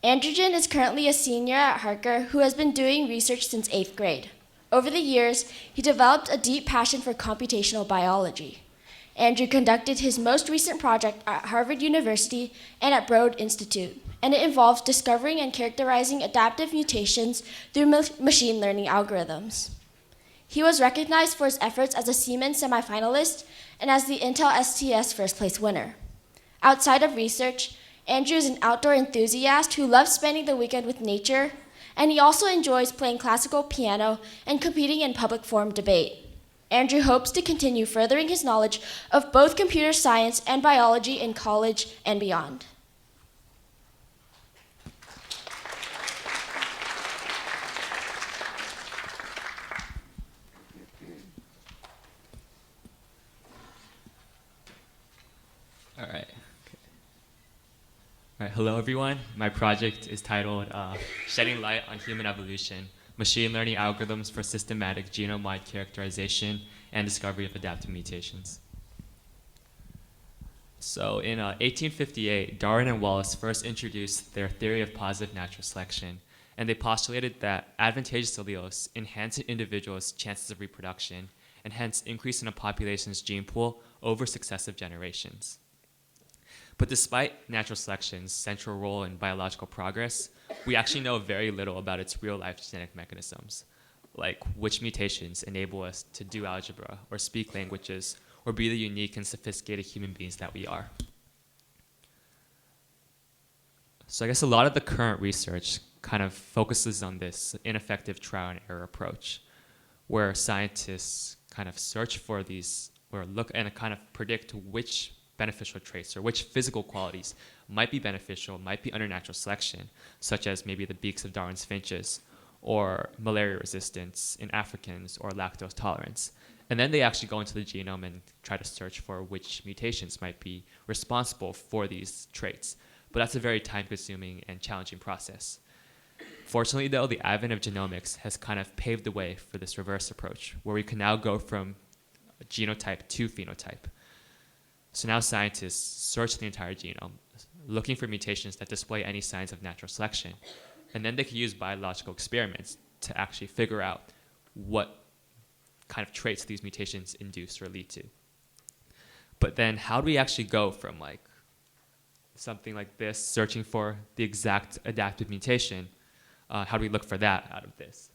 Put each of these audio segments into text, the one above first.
Androgen is currently a senior at Harker who has been doing research since 8th grade. Over the years, he developed a deep passion for computational biology. Andrew conducted his most recent project at Harvard University and at Broad Institute, and it involves discovering and characterizing adaptive mutations through machine learning algorithms. He was recognized for his efforts as a Siemens semifinalist and as the Intel STS first place winner. Outside of research, Andrew is an outdoor enthusiast who loves spending the weekend with nature, and he also enjoys playing classical piano and competing in public forum debate. Andrew hopes to continue furthering his knowledge of both computer science and biology in college and beyond. All right. All right, hello everyone. My project is titled Shedding Light on Human Evolution, Machine Learning Algorithms for Systematic Genome-wide Characterization and Discovery of Adaptive Mutations. So in 1858, Darwin and Wallace first introduced their theory of positive natural selection, and they postulated that advantageous alleles enhance an individual's chances of reproduction and hence increase in a population's gene pool over successive generations. But despite natural selection's central role in biological progress, we actually know very little about its real-life genetic mechanisms, like which mutations enable us to do algebra or speak languages or be the unique and sophisticated human beings that we are. So I guess a lot of the current research kind of focuses on this ineffective trial and error approach, where scientists kind of search for these or look and kind of predict which beneficial traits or which physical qualities might be beneficial, might be under natural selection, such as maybe the beaks of Darwin's finches, or malaria resistance in Africans, or lactose tolerance. And then they actually go into the genome and try to search for which mutations might be responsible for these traits. But that's a very time-consuming and challenging process. Fortunately, though, the advent of genomics has kind of paved the way for this reverse approach, where we can now go from genotype to phenotype. So now scientists search the entire genome, looking for mutations that display any signs of natural selection. And then they can use biological experiments to actually figure out what kind of traits these mutations induce or lead to. But then how do we actually go from like something like this, searching for the exact adaptive mutation, how do we look for that out of this?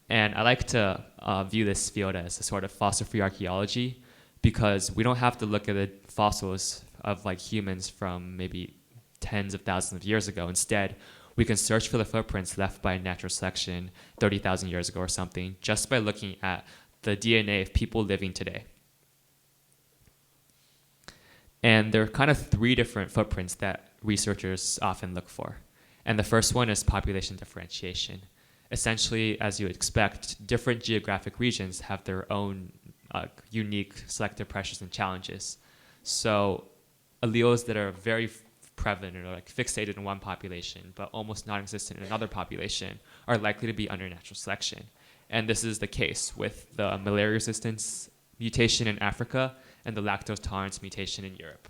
And I like to view this field as a sort of fossil-free archaeology, because we don't have to look at the fossils of like humans from maybe tens of thousands of years ago. Instead, we can search for the footprints left by natural selection 30,000 years ago or something, just by looking at the DNA of people living today. And there are kind of three different footprints that researchers often look for. And the first one is population differentiation. Essentially, as you would expect, different geographic regions have their own unique selective pressures and challenges. So alleles that are very prevalent or like fixated in one population but almost non-existent in another population are likely to be under natural selection. And this is the case with the malaria resistance mutation in Africa and the lactose tolerance mutation in Europe.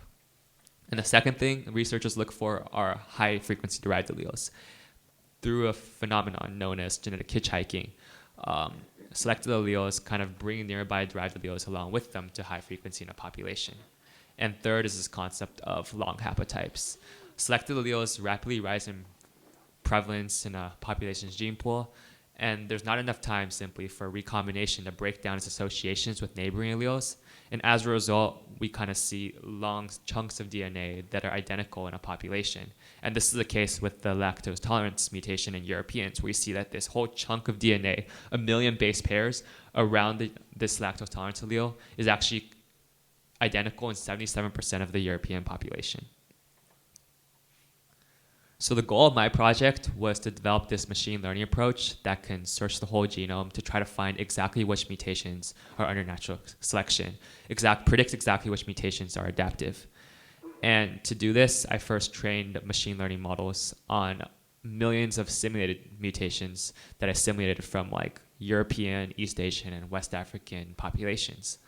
And the second thing researchers look for are high frequency derived alleles. Through a phenomenon known as genetic hitchhiking, selected alleles kind of bring nearby derived alleles along with them to high frequency in a population. And third is this concept of long haplotypes. Selected alleles rapidly rise in prevalence in a population's gene pool, and there's not enough time simply for recombination to break down its associations with neighboring alleles. And as a result, we kind of see long chunks of DNA that are identical in a population. And this is the case with the lactose tolerance mutation in Europeans, where we see that this whole chunk of DNA, 1 million base pairs around this lactose tolerance allele, is actually identical in 77% of the European population. So the goal of my project was to develop this machine learning approach that can search the whole genome to try to find exactly which mutations are under natural selection, predict exactly which mutations are adaptive. And to do this, I first trained machine learning models on millions of simulated mutations that I simulated from like European, East Asian, and West African populations.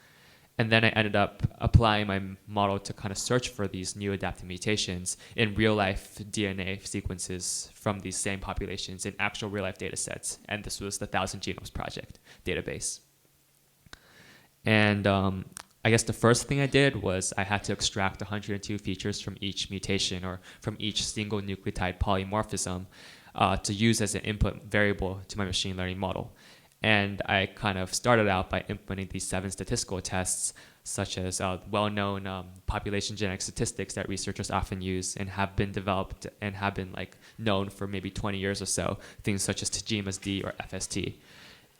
And then I ended up applying my model to kind of search for these new adaptive mutations in real life DNA sequences from these same populations in actual real life data sets. And this was the 1,000 Genomes Project database. And I guess the first thing I did was I had to extract 102 features from each mutation or from each single nucleotide polymorphism to use as an input variable to my machine learning model. And I kind of started out by implementing these 7 statistical tests, such as well-known population genetic statistics that researchers often use and have been developed and have been known for maybe 20 years or so, things such as TGMAS-D or FST.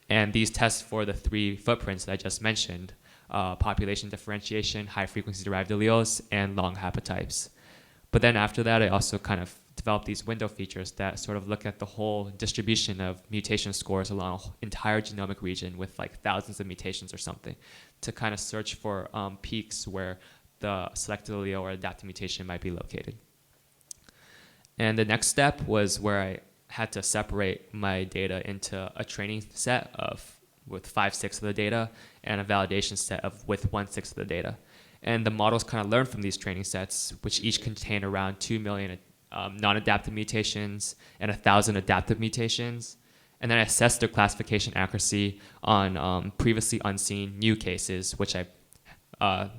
And these tests for the 3 footprints that I just mentioned, population differentiation, high-frequency derived alleles, and long haplotypes. But then after that, I also kind of developed these window features that sort of look at the whole distribution of mutation scores along an entire genomic region with thousands of mutations or something to kind of search for peaks where the selected allele or adaptive mutation might be located. And the next step was where I had to separate my data into a training set with 5/6 of the data and a validation set with 1/6 of the data. And the models kind of learn from these training sets, which each contain around 2 million non-adaptive mutations and 1,000 adaptive mutations. And then I assessed their classification accuracy on previously unseen new cases, which I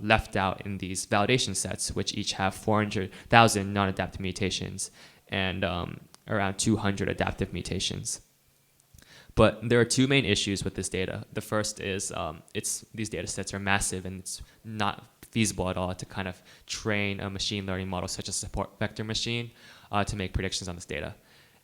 left out in these validation sets, which each have 400,000 non-adaptive mutations and around 200 adaptive mutations. But there are 2 main issues with this data. The first is these data sets are massive and it's not feasible at all to kind of train a machine learning model such as a support vector machine to make predictions on this data.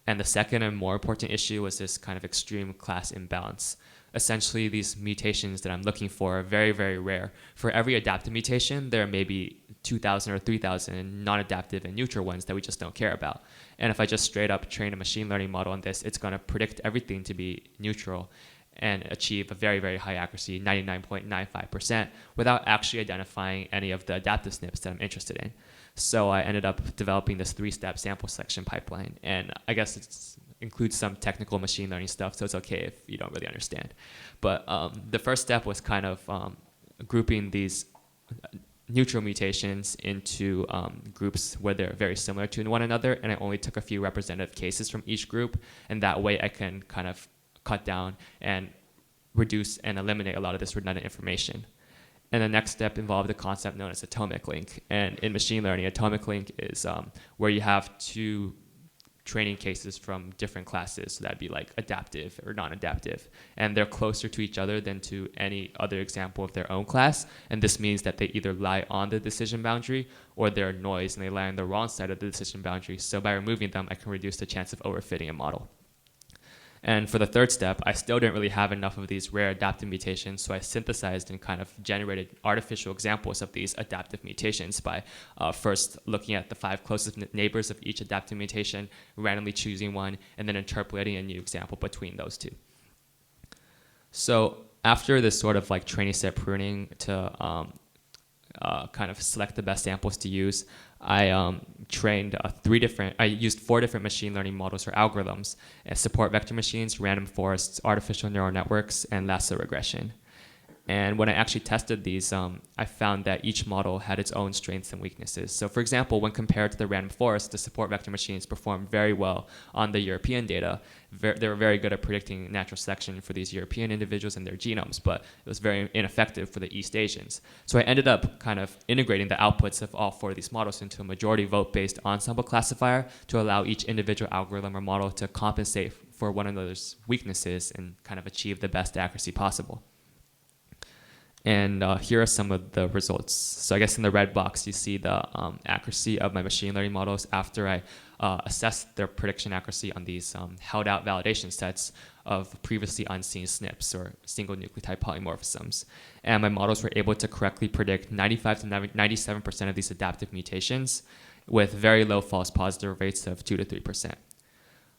And the second and more important issue was this kind of extreme class imbalance. Essentially, these mutations that I'm looking for are very, very rare. For every adaptive mutation, there may be 2,000 or 3,000 non-adaptive and neutral ones that we just don't care about. And if I just straight up train a machine learning model on this, it's going to predict everything to be neutral and achieve a very, very high accuracy, 99.95%, without actually identifying any of the adaptive SNPs that I'm interested in. So I ended up developing this 3-step sample selection pipeline. And I guess it includes some technical machine learning stuff, so it's okay if you don't really understand. But the first step was kind of grouping these neutral mutations into groups where they're very similar to one another, and I only took a few representative cases from each group, and that way I can kind of cut down and reduce and eliminate a lot of this redundant information. And the next step involved a concept known as atomic link. And in machine learning, atomic link is where you have 2 training cases from different classes. So that'd be adaptive or non-adaptive. And they're closer to each other than to any other example of their own class. And this means that they either lie on the decision boundary or they're noise and they lie on the wrong side of the decision boundary. So by removing them, I can reduce the chance of overfitting a model. And for the third step, I still didn't really have enough of these rare adaptive mutations, so I synthesized and kind of generated artificial examples of these adaptive mutations by first looking at the 5 closest neighbors of each adaptive mutation, randomly choosing one, and then interpolating a new example between those 2. So after this sort of training set pruning to kind of select the best samples to use, I trained I used 4 different machine learning models or algorithms: support vector machines, random forests, artificial neural networks, and lasso regression. And when I actually tested these, I found that each model had its own strengths and weaknesses. So for example, when compared to the random forest, the support vector machines performed very well on the European data. They were very good at predicting natural selection for these European individuals and their genomes, but it was very ineffective for the East Asians. So I ended up kind of integrating the outputs of all 4 of these models into a majority vote-based ensemble classifier to allow each individual algorithm or model to compensate for one another's weaknesses and kind of achieve the best accuracy possible. And here are some of the results. So I guess in the red box, you see the accuracy of my machine learning models after I assessed their prediction accuracy on these held out validation sets of previously unseen SNPs or single nucleotide polymorphisms. And my models were able to correctly predict 95 to 97% of these adaptive mutations with very low false positive rates of 2 to 3%.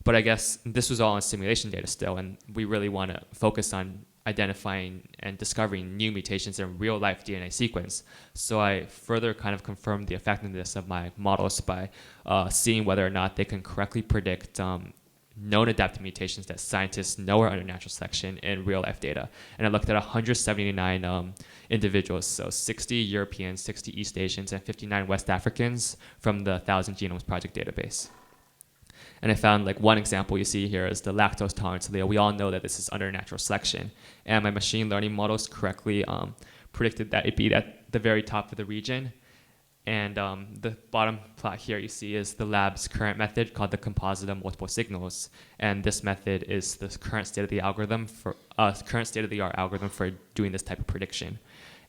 But I guess this was all in simulation data still, and we really want to focus on identifying and discovering new mutations in real life DNA sequence. So I further kind of confirmed the effectiveness of my models by seeing whether or not they can correctly predict known adaptive mutations that scientists know are under natural selection in real life data. And I looked at 179 individuals, so 60 Europeans, 60 East Asians, and 59 West Africans from the 1,000 Genomes Project database. And I found like one example you see here is the lactose tolerance allele. We all know that this is under natural selection. And my machine learning models correctly predicted that it'd be at the very top of the region. And the bottom plot here you see is the lab's current method called the composite of multiple signals. And this method is the current state-of-the-art algorithm for doing this type of prediction.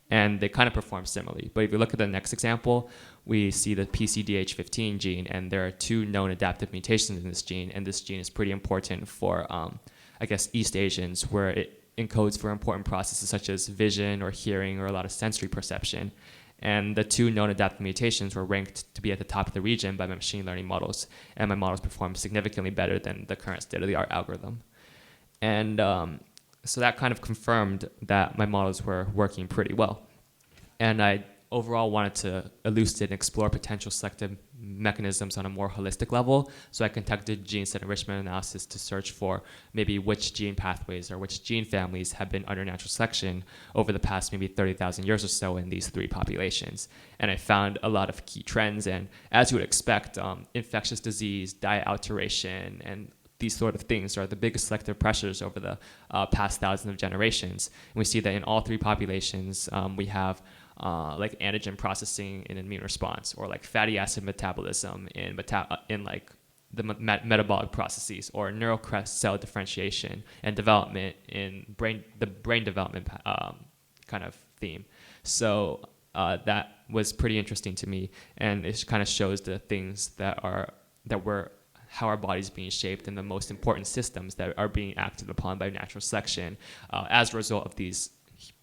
And they kind of perform similarly. But if you look at the next example, we see the PCDH15 gene, and there are 2 known adaptive mutations in this gene. And this gene is pretty important for, I guess, East Asians, where it encodes for important processes such as vision or hearing or a lot of sensory perception. And the 2 known adaptive mutations were ranked to be at the top of the region by my machine learning models. And my models performed significantly better than the current state-of-the-art algorithm. And so that kind of confirmed that my models were working pretty well. And I overall wanted to elucidate and explore potential selective mechanisms on a more holistic level. So I conducted gene set enrichment analysis to search for maybe which gene pathways or which gene families have been under natural selection over the past maybe 30,000 years or so in these 3 populations. And I found a lot of key trends. And as you would expect, infectious disease, diet alteration, and these sort of things are the biggest selective pressures over the past thousands of generations. And we see that in all 3 populations, we have like antigen processing in immune response, or like fatty acid metabolism in like the metabolic processes, or neural crest cell differentiation and development in the brain development kind of theme. So that was pretty interesting to me, and it kind of shows the things how our body's being shaped and the most important systems that are being acted upon by natural selection as a result of these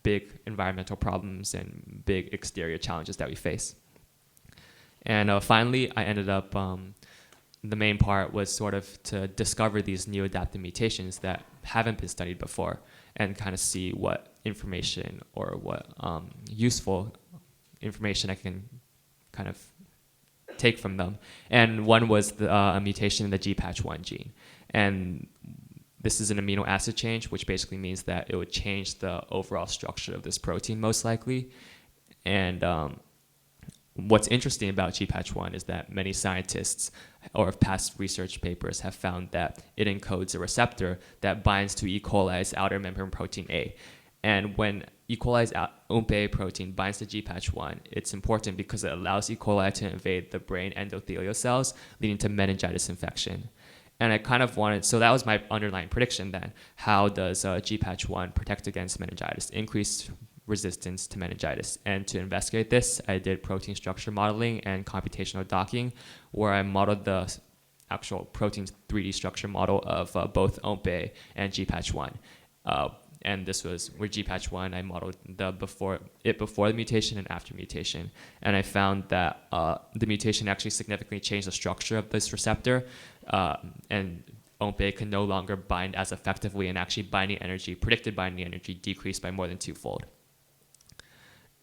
big environmental problems and big exterior challenges that we face. And finally, I ended up, the main part was sort of to discover these new adaptive mutations that haven't been studied before, and kind of see what information or what useful information I can kind of take from them. And one was a mutation in the GPATch1 gene. And this is an amino acid change, which basically means that it would change the overall structure of this protein most likely. And what's interesting about GPATch1 is that many scientists or past research papers have found that it encodes a receptor that binds to E. coli's outer membrane protein A. And when E. coli's OMP protein binds to GPATch1, it's important because it allows E. coli to invade the brain endothelial cells, leading to meningitis infection. And I kind of wanted, so that was my underlying prediction then. How does GPATch1 protect against meningitis, increase resistance to meningitis? And to investigate this, I did protein structure modeling and computational docking, where I modeled the actual protein 3D structure model of both OMP and GPATch1. And this was with GPATch1, I modeled before the mutation and after mutation. And I found that the mutation actually significantly changed the structure of this receptor, and OMP can no longer bind as effectively, and actually predicted binding energy decreased by more than 2-fold.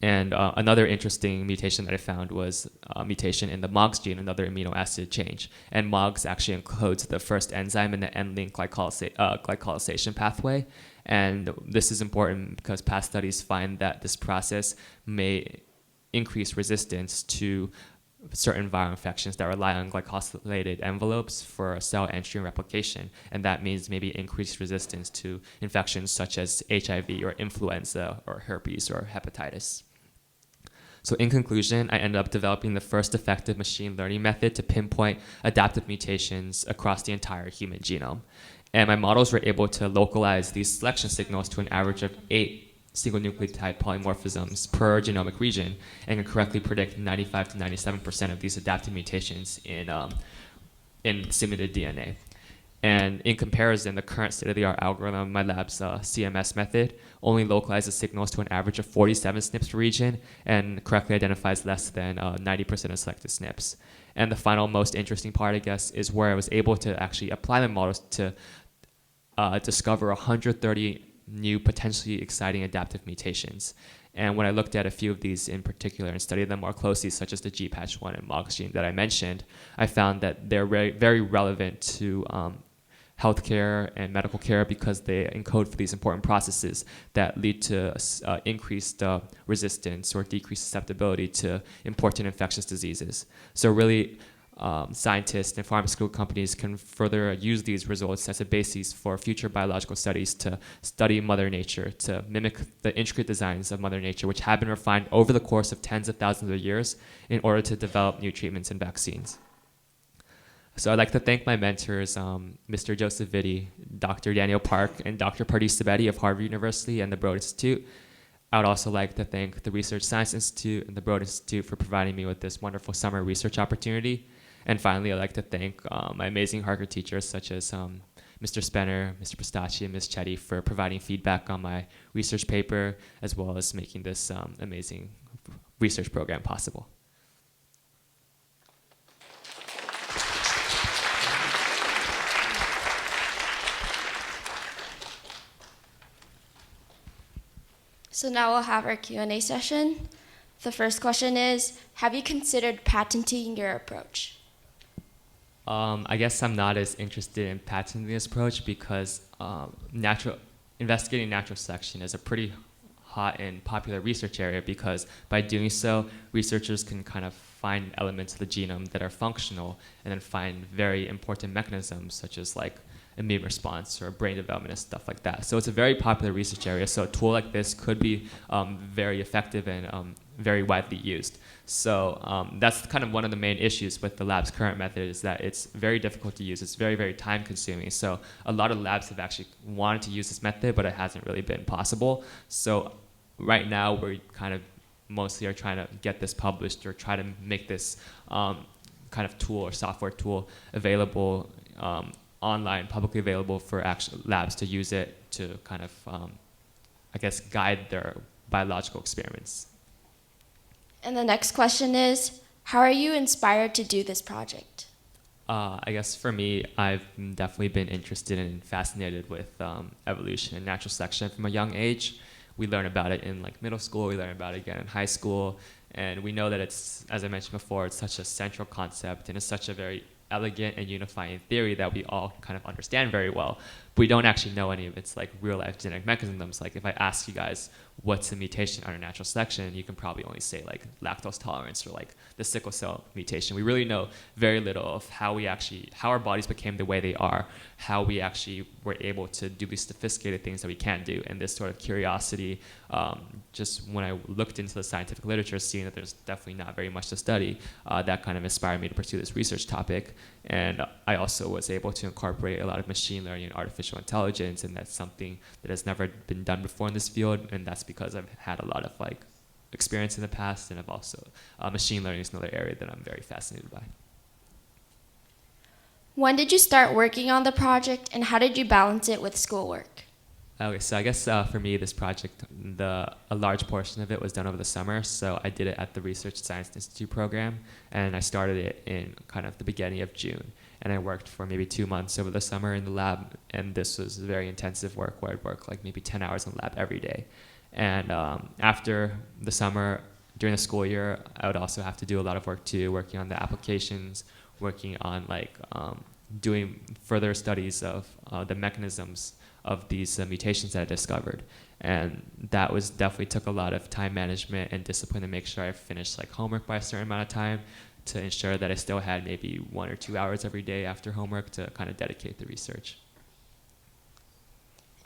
And another interesting mutation that I found was a mutation in the MOGS gene, another amino acid change. And MOGS actually encodes the first enzyme in the end-linked glycosylation pathway. And this is important because past studies find that this process may increase resistance to certain viral infections that rely on glycosylated envelopes for cell entry and replication. And that means maybe increased resistance to infections such as HIV or influenza or herpes or hepatitis. So in conclusion, I ended up developing the first effective machine learning method to pinpoint adaptive mutations across the entire human genome. And my models were able to localize these selection signals to an average of 8 single nucleotide polymorphisms per genomic region, and can correctly predict 95 to 97% of these adaptive mutations in simulated DNA. And in comparison, the current state-of-the-art algorithm, my lab's CMS method, only localizes signals to an average of 47 SNPs per region and correctly identifies less than 90% of selected SNPs. And the final most interesting part, I guess, is where I was able to actually apply the models to discover 130 new potentially exciting adaptive mutations. And when I looked at a few of these in particular and studied them more closely, such as the GPATch1 and MOGS gene that I mentioned, I found that they're very, very relevant to healthcare and medical care because they encode for these important processes that lead to increased resistance or decreased susceptibility to important infectious diseases. So really, scientists and pharmaceutical companies can further use these results as a basis for future biological studies to study Mother Nature, to mimic the intricate designs of Mother Nature, which have been refined over the course of tens of thousands of years in order to develop new treatments and vaccines. So I'd like to thank my mentors, Mr. Joseph Vitti, Dr. Daniel Park, and Dr. Pardis Sabeti of Harvard University and the Broad Institute. I would also like to thank the Research Science Institute and the Broad Institute for providing me with this wonderful summer research opportunity. And finally, I'd like to thank my amazing Harker teachers, such as Mr. Spenner, Mr. Pistacchi, and Ms. Chetty for providing feedback on my research paper, as well as making this amazing research program possible. So now we'll have our Q&A session. The first question is, have you considered patenting your approach? I guess I'm not as interested in patenting this approach because investigating natural selection is a pretty hot and popular research area, because by doing so, researchers can kind of find elements of the genome that are functional and then find very important mechanisms such as like immune response or brain development and stuff like that. So it's a very popular research area. So a tool like this could be very effective and very widely used. So that's kind of one of the main issues with the lab's current method, is that it's very difficult to use. It's very, very time consuming. So a lot of labs have actually wanted to use this method, but it hasn't really been possible. So right now we're kind of mostly are trying to get this published or try to make this kind of tool or software tool available online, publicly available for actual labs to use it to kind of, I guess, guide their biological experiments. And the next question is, how are you inspired to do this project? I guess for me, I've definitely been interested and fascinated with evolution and natural selection from a young age. We learn about it in like middle school, we learn about it again in high school, and we know that it's, as I mentioned before, it's such a central concept and it's such a very elegant and unifying theory that we all kind of understand very well, but we don't actually know any of its like real life genetic mechanisms. Like if I ask you guys what's a mutation under natural selection, you can probably only say like lactose tolerance or like the sickle cell mutation. We really know very little of how our bodies became the way they are, how we actually were able to do these sophisticated things that we can do. And this sort of curiosity, just when I looked into the scientific literature, seeing that there's definitely not very much to study, that kind of inspired me to pursue this research topic. And I also was able to incorporate a lot of machine learning and artificial intelligence, and that's something that has never been done before in this field, and that's because I've had a lot of like experience in the past, and I've also, machine learning is another area that I'm very fascinated by. When did you start working on the project, and how did you balance it with schoolwork? Okay, so I guess for me, this project, a large portion of it was done over the summer. So I did it at the Research Science Institute program, and I started it in kind of the beginning of June. And I worked for maybe 2 months over the summer in the lab, and this was very intensive work where I'd work like maybe 10 hours in the lab every day. And after the summer, during the school year, I would also have to do a lot of work too, working on the applications, working on like doing further studies of the mechanisms of these mutations that I discovered. And that was definitely took a lot of time management and discipline to make sure I finished like homework by a certain amount of time, to ensure that I still had maybe 1 or 2 hours every day after homework to kind of dedicate to research.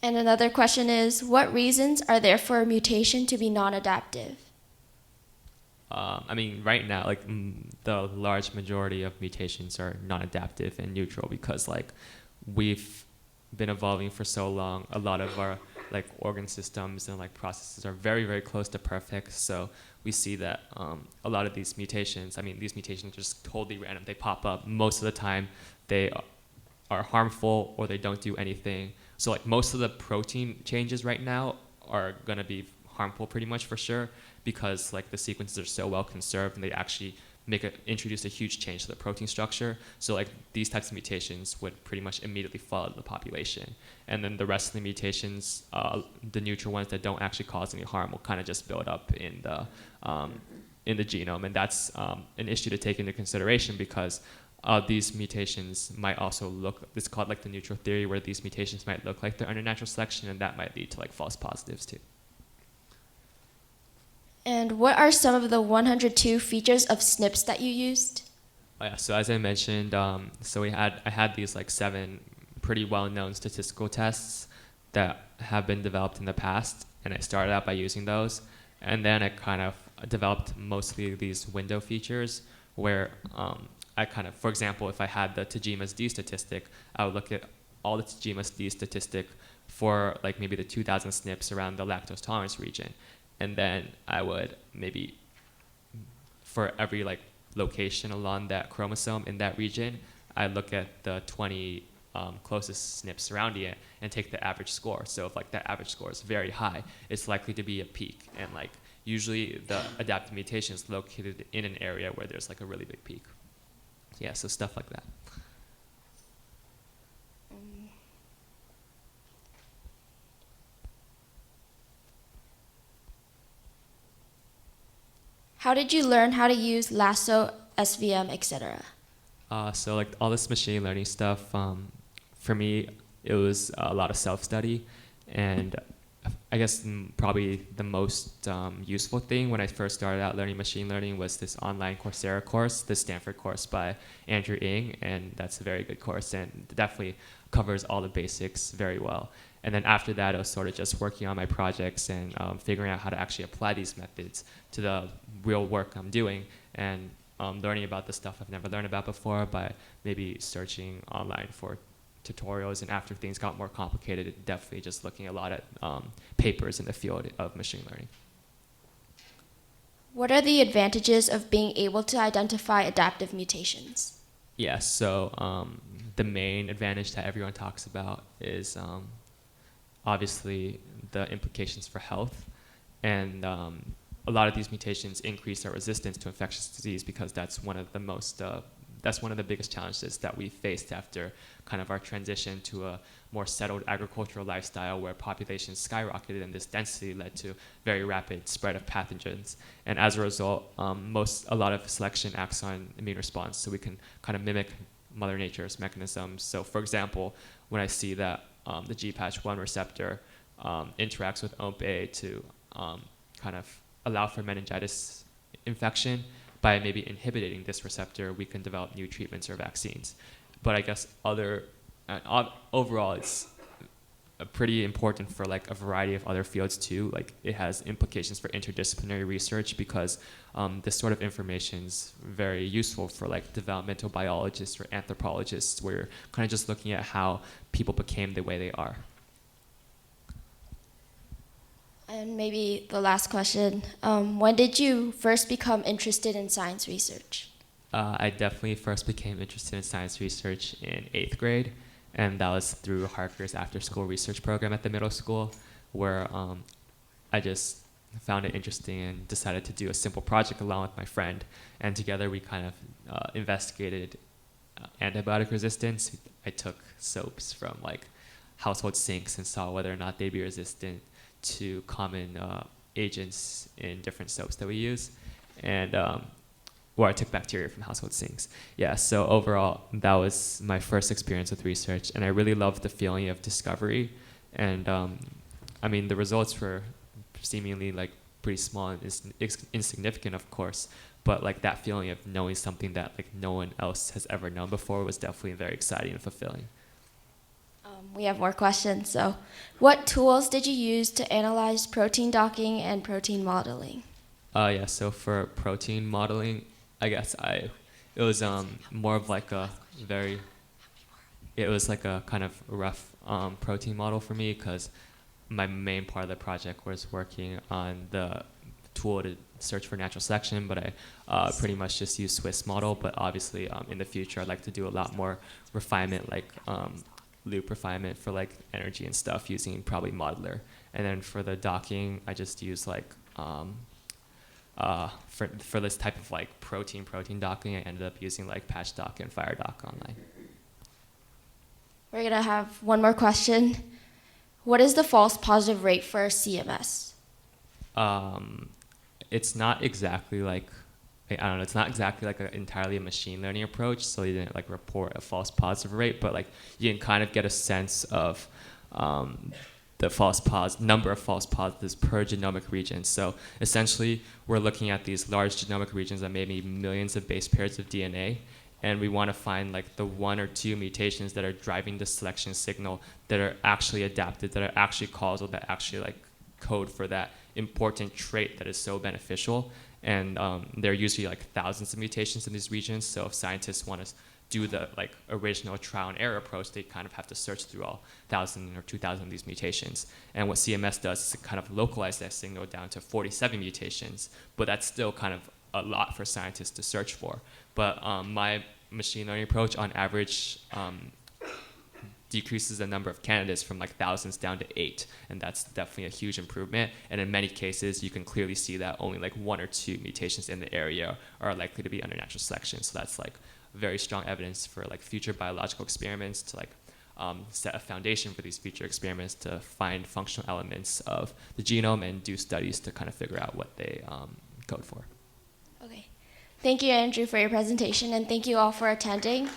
And another question is, what reasons are there for a mutation to be non-adaptive? I mean, right now, like the large majority of mutations are non-adaptive and neutral because like we've been evolving for so long. A lot of our like organ systems and like processes are very, very close to perfect. So we see that a lot of these mutations, these mutations are just totally random. They pop up. Most of the time they are harmful or they don't do anything. So like most of the protein changes right now are gonna be harmful pretty much for sure, because like the sequences are so well conserved and they actually introduce a huge change to the protein structure. So like these types of mutations would pretty much immediately fall out of the population. And then the rest of the mutations, the neutral ones that don't actually cause any harm, will kind of just build up in the genome. And that's an issue to take into consideration because these mutations might also look, it's called like the neutral theory, where these mutations might look like they're under natural selection, and that might lead to like false positives too. And what are some of the 102 features of SNPs that you used? Oh, yeah, so as I mentioned, I had these like 7 pretty well-known statistical tests that have been developed in the past, and I started out by using those, and then I kind of developed mostly these window features where I kind of, for example, if I had the Tajima's D statistic, I would look at all the Tajima's D statistic for like maybe the 2000 SNPs around the lactose tolerance region, and then I would maybe, for every like location along that chromosome in that region, I look at the 20 closest SNPs surrounding it and take the average score. So if like that average score is very high, it's likely to be a peak, and like usually the adaptive mutation is located in an area where there's like a really big peak. Yeah, so stuff like that. How did you learn how to use lasso, SVM, etc.? So like all this machine learning stuff, for me, it was a lot of self-study, and I guess probably the most useful thing when I first started out learning machine learning was this online Coursera course, the Stanford course by Andrew Ng, and that's a very good course and definitely covers all the basics very well. And then after that, I was sort of just working on my projects and figuring out how to actually apply these methods to the real work I'm doing, and learning about the stuff I've never learned about before by maybe searching online for tutorials, and after things got more complicated, definitely just looking a lot at papers in the field of machine learning. What are the advantages of being able to identify adaptive mutations? Yeah, so the main advantage that everyone talks about is obviously the implications for health, and a lot of these mutations increase our resistance to infectious disease, because that's one of the most that's one of the biggest challenges that we faced after kind of our transition to a more settled agricultural lifestyle, where populations skyrocketed and this density led to very rapid spread of pathogens. And as a result, a lot of selection acts on immune response, so we can kind of mimic Mother Nature's mechanisms. So for example, when I see that the GPATH1 receptor interacts with OMP-A to kind of allow for meningitis infection, by maybe inhibiting this receptor, we can develop new treatments or vaccines. But I guess overall, it's pretty important for like a variety of other fields too. Like it has implications for interdisciplinary research, because this sort of information is very useful for like developmental biologists or anthropologists, where you're kind of just looking at how people became the way they are. And maybe the last question, when did you first become interested in science research? I definitely first became interested in science research in 8th grade, and that was through Harker's after-school research program at the middle school, where I just found it interesting and decided to do a simple project along with my friend, and together we kind of investigated antibiotic resistance. I took soaps from like household sinks and saw whether or not they'd be resistant to common agents in different soaps that we use, and I took bacteria from household sinks. Yeah, so overall, that was my first experience with research, and I really loved the feeling of discovery. And I mean, the results were seemingly like pretty small and insignificant, of course, but like that feeling of knowing something that like no one else has ever known before was definitely very exciting and fulfilling. We have more questions. So, what tools did you use to analyze protein docking and protein modeling? Yeah, so for protein modeling, I guess it was more of like it was like a kind of rough protein model for me, because my main part of the project was working on the tool to search for natural selection, but I pretty much just used Swiss model. But obviously in the future, I'd like to do a lot more refinement, like loop refinement for like energy and stuff, using probably modeler. And then for the docking, I just use like for this type of like protein docking, I ended up using like PatchDock and FireDock online. We're gonna have one more question. What is the false positive rate for CMS? It's not exactly like I don't know, it's not exactly like entirely a machine learning approach, so you didn't like report a false positive rate, but like you can kind of get a sense of the number of false positives per genomic region. So essentially, we're looking at these large genomic regions that may be millions of base pairs of DNA, and we want to find like the 1 or 2 mutations that are driving the selection signal that are actually adapted, that are actually causal, that actually like code for that important trait that is so beneficial. And there are usually like thousands of mutations in these regions. So if scientists want to do the like original trial and error approach, they kind of have to search through all 1,000 or 2,000 of these mutations. And what CMS does is it kind of localize that signal down to 47 mutations, but that's still kind of a lot for scientists to search for. But my machine learning approach on average decreases the number of candidates from like thousands down to 8, and that's definitely a huge improvement. And in many cases, you can clearly see that only like 1 or 2 mutations in the area are likely to be under natural selection. So that's like very strong evidence for like future biological experiments to like set a foundation for these future experiments to find functional elements of the genome and do studies to kind of figure out what they code for. Okay. Thank you, Andrew, for your presentation, and thank you all for attending.